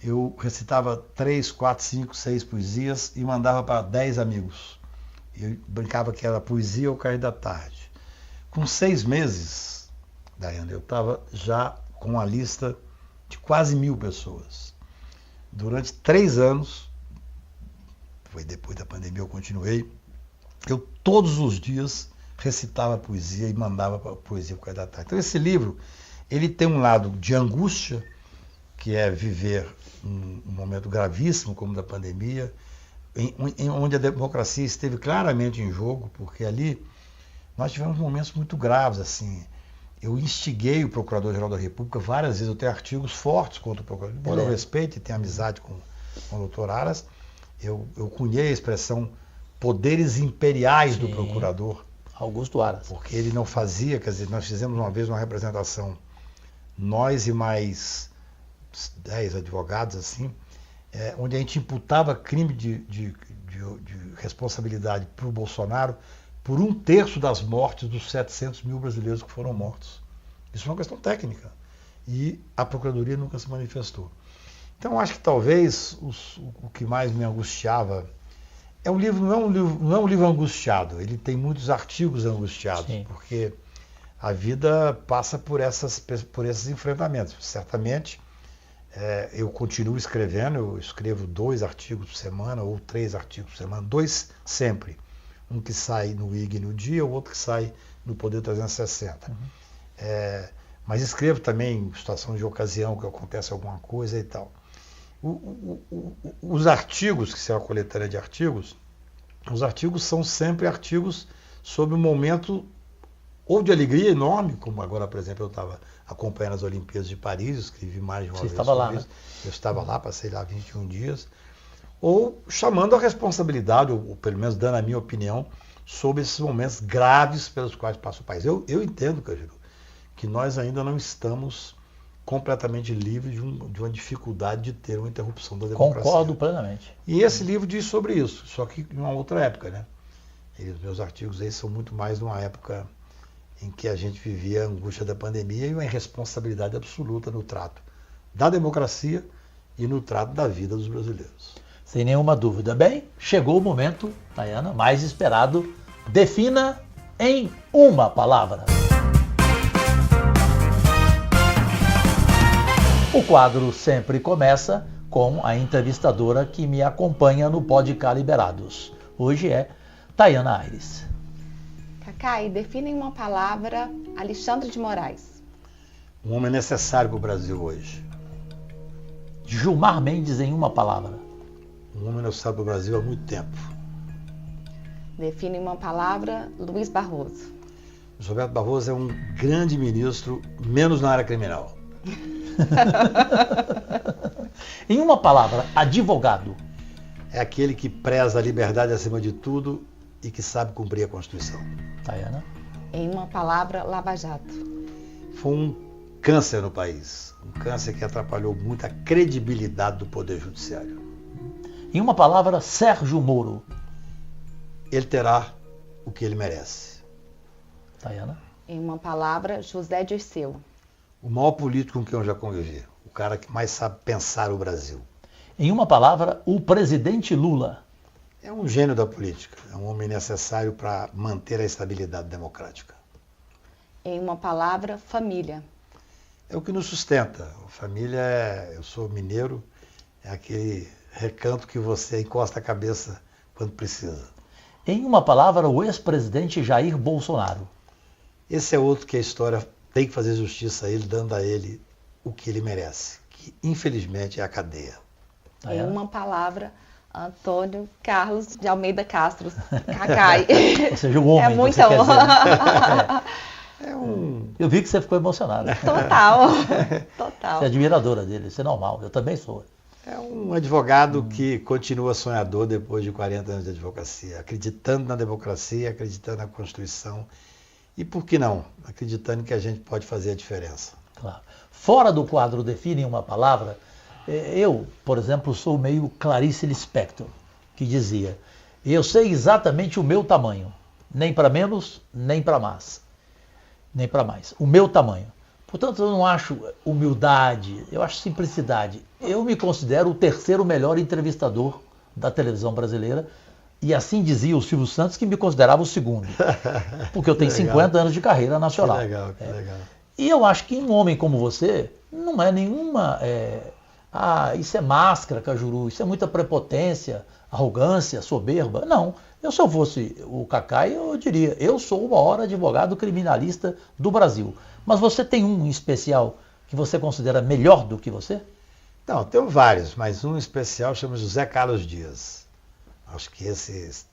eu recitava 3, 4, 5, 6 poesias e mandava para 10 amigos. Eu brincava que era poesia ou cair da tarde. Com 6 meses, Daiane, eu estava já com uma lista de quase 1000 pessoas. Durante 3 anos, foi depois da pandemia eu continuei, eu todos os dias recitava poesia e mandava para poesia por cair da tarde. Então esse livro, ele tem um lado de angústia, que é viver um momento gravíssimo como o da pandemia, onde a democracia esteve claramente em jogo, porque ali nós tivemos momentos muito graves, assim. Eu instiguei o Procurador-Geral da República várias vezes, eu tenho artigos fortes contra o Procurador, embora eu respeite e tenha amizade com o doutor Aras, eu cunhei a expressão poderes imperiais do Sim. procurador, Augusto Aras. porque ele não fazia, quer dizer, nós fizemos uma vez uma representação, nós e mais 10 advogados, assim, onde a gente imputava crime de responsabilidade para o Bolsonaro por 1/3 das mortes dos 700 mil brasileiros que foram mortos. Isso é uma questão técnica. E a Procuradoria nunca se manifestou. Então, acho que talvez o que mais me angustiava não é um livro angustiado, ele tem muitos artigos angustiados, Sim. porque a vida passa por esses enfrentamentos. Certamente, eu continuo escrevendo, eu escrevo 2 artigos por semana ou 3 artigos por semana, 2 sempre. Um que sai no IG no dia, o outro que sai no Poder 360. Mas escrevo também em situação de ocasião, que acontece alguma coisa e tal. Os artigos, que são a coletânea de artigos, os artigos são sempre artigos sobre um momento ou de alegria enorme, como agora, por exemplo, eu estava acompanhando as Olimpíadas de Paris, escrevi mais de uma Você vez estava lá, sobre isso. né? Eu estava lá, passei lá 21 dias, ou chamando a responsabilidade, ou pelo menos dando a minha opinião, sobre esses momentos graves pelos quais passa o país. Eu entendo, Cajuru, que nós ainda não estamos completamente livres de uma dificuldade de ter uma interrupção da democracia. Concordo plenamente. E esse livro diz sobre isso, só que em uma outra época, né? E os meus artigos aí são muito mais numa época em que a gente vivia a angústia da pandemia e uma irresponsabilidade absoluta no trato da democracia e no trato da vida dos brasileiros. Sem nenhuma dúvida. Bem, chegou o momento, Tayana, mais esperado. Defina em uma palavra. O quadro sempre começa com a entrevistadora que me acompanha no Pode Cá Liberados. Hoje é Tayana Aires. Cacai, defina em uma palavra Alexandre de Moraes. Um homem necessário para o Brasil hoje. Gilmar Mendes em uma palavra. Um homem necessário para o Brasil há muito tempo. Defina em uma palavra Luiz Barroso. O Roberto Barroso é um grande ministro, menos na área criminal. Em uma palavra, advogado. É aquele que preza a liberdade acima de tudo e que sabe cumprir a Constituição. Tayana. Em uma palavra, Lava Jato. Foi um câncer no país, um câncer que atrapalhou muito a credibilidade do Poder Judiciário. Em uma palavra, Sérgio Moro. Ele terá o que ele merece. Tayana. Em uma palavra, José Dirceu. O maior político com quem eu já convivi, o cara que mais sabe pensar o Brasil. Em uma palavra, o presidente Lula. É um gênio da política, é um homem necessário para manter a estabilidade democrática. Em uma palavra, família. É o que nos sustenta. A família eu sou mineiro, é aquele recanto que você encosta a cabeça quando precisa. Em uma palavra, o ex-presidente Jair Bolsonaro. Esse é outro que a história tem que fazer justiça a ele, dando a ele o que ele merece, que infelizmente é a cadeia. Em uma palavra, Antônio Carlos de Almeida Castro. Cacai. Ou seja, o homem. É muito você quer amor. dizer, né? Eu vi que você ficou emocionada. Total. Total. Você é admiradora dele, isso é normal. Eu também sou. É um advogado que continua sonhador depois de 40 anos de advocacia, acreditando na democracia, acreditando na Constituição e, por que não, acreditando que a gente pode fazer a diferença. Claro. Fora do quadro Define uma palavra, eu, por exemplo, sou meio Clarice Lispector, que dizia: eu sei exatamente o meu tamanho, nem para menos, nem para mais. Nem para mais. O meu tamanho. Portanto, eu não acho humildade, eu acho simplicidade. Eu me considero o terceiro melhor entrevistador da televisão brasileira, e assim dizia o Silvio Santos, que me considerava o segundo, porque eu tenho 50 anos de carreira nacional. Que legal, que legal. E eu acho que um homem como você não é nenhuma... isso é máscara, Cajuru, isso é muita prepotência, arrogância, soberba. Não, se eu fosse o Cacai, eu diria, eu sou o maior advogado criminalista do Brasil. Mas você tem um em especial que você considera melhor do que você? Não, tenho vários, mas um especial chama José Carlos Dias. Acho que esse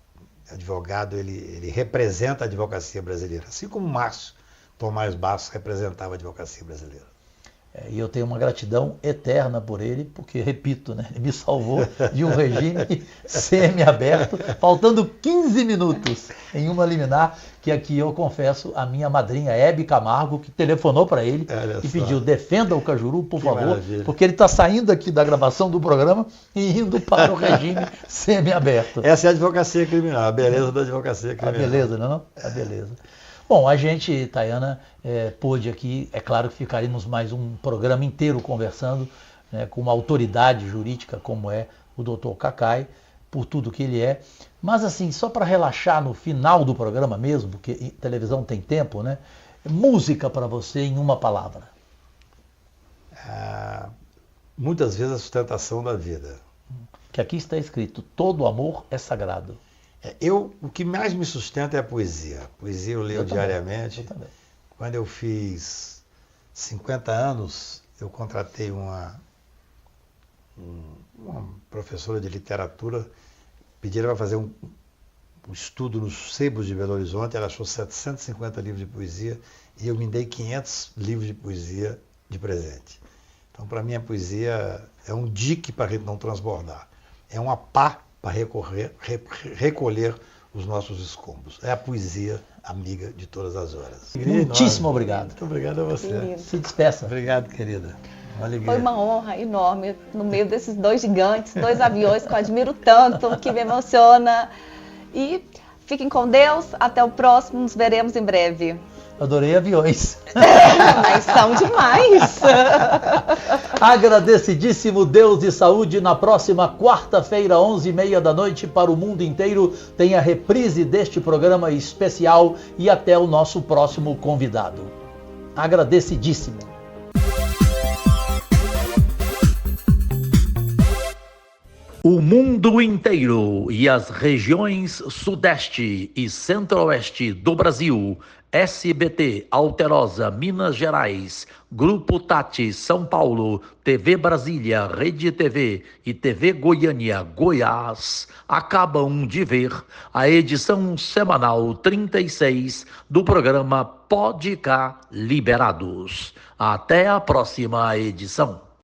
advogado, ele representa a advocacia brasileira, assim como Márcio Tomás Bastos representava a advocacia brasileira. E eu tenho uma gratidão eterna por ele, porque, repito, né, ele me salvou de um regime semi-aberto, faltando 15 minutos em uma liminar, que aqui eu confesso a minha madrinha Hebe Camargo, que telefonou para ele e pediu: defenda o Cajuru, por favor, maravilha. porque ele está saindo aqui da gravação do programa e indo para o regime semi-aberto. Essa é a advocacia criminal, a beleza da advocacia criminal. A beleza, não? A beleza. Bom, a gente, Tayana, pôde aqui, é claro que ficaríamos mais um programa inteiro conversando, né, com uma autoridade jurídica como é o Dr. Cacai, por tudo que ele é. Mas assim, só para relaxar no final do programa mesmo, porque televisão tem tempo, né? Música para você em uma palavra. Muitas vezes a sustentação da vida. Que aqui está escrito: todo amor é sagrado. O que mais me sustenta é a poesia. Poesia eu leio diariamente. Eu também. Quando eu fiz 50 anos, eu contratei uma professora de literatura, pedi ela para fazer um estudo nos sebos de Belo Horizonte. Ela achou 750 livros de poesia e eu me dei 500 livros de poesia de presente. Então, para mim, a poesia é um dique para a gente não transbordar. É uma pá para recolher os nossos escombros. É a poesia amiga de todas as horas. Muitíssimo obrigado. Muito obrigado a você. Querido. Se despeça. Obrigado, querida. Uma alegria. Foi uma honra enorme no meio desses dois gigantes, dois aviões que eu admiro tanto, que me emociona. E fiquem com Deus, até o próximo, nos veremos em breve. Adorei aviões. Mas são demais. Agradecidíssimo Deus de saúde. Na próxima quarta-feira, 11h30 da noite, para o mundo inteiro, tem a reprise deste programa especial e até o nosso próximo convidado. Agradecidíssimo. O mundo inteiro e as regiões Sudeste e Centro-Oeste do Brasil, SBT, Alterosa, Minas Gerais, Grupo Tati, São Paulo, TV Brasília, Rede TV e TV Goiânia, Goiás, acabam de ver a edição semanal 36 do programa Pode Cá Liberados. Até a próxima edição.